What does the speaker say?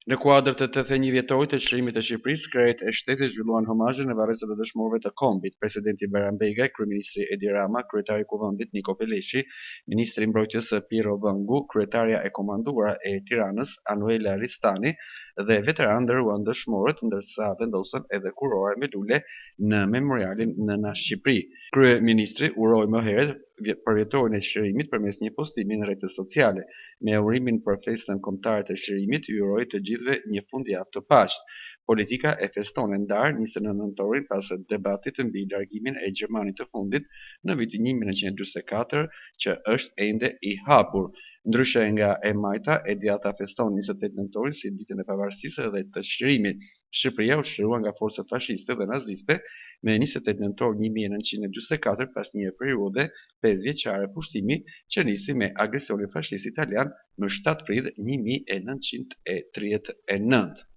Në kuadër të 81 vjetorit të çlirimit të Shqipërisë, krejt e shtetit zhvilluan homazhe në varrezat e dëshmorëve të kombit. Presidenti Bayram Begaj, kryeministri Edi Rama, kryetari i Kuvendit Niko Peleshi, ministri i Mbrojtjes Piro Vëngu, kryetaria e komanduara e Tiranës Anuela Ristani dhe veteranë ndërruan dëshmorët, ndërsa vendosën edhe kurore me lule në memorialin Nëna Shqipëri. Kryeministri uroi më herët për vjetorin e çlirimit përmes një postimi në rrjetet sociale. Me urimin për festën kombëtare të çlirimit, i uroi të gjithëve një fundjavë të paqët. Politika e feston e ndarë 29 nëntorin pas debatit mbi largimin e Gjermanit të fundit në vitin 1944, që është ende i hapur. Ndryshe nga e majta, e djata feston 28 nëntorin si ditën e pavarësisë dhe të çlirimit. Shqipëria u çlirua nga forcat fashiste dhe naziste me 28 nëntor 1944 pas një periudhe 5 vjeçare pushtimi që nisi me agresionin fashist italian në 7 prill 1939.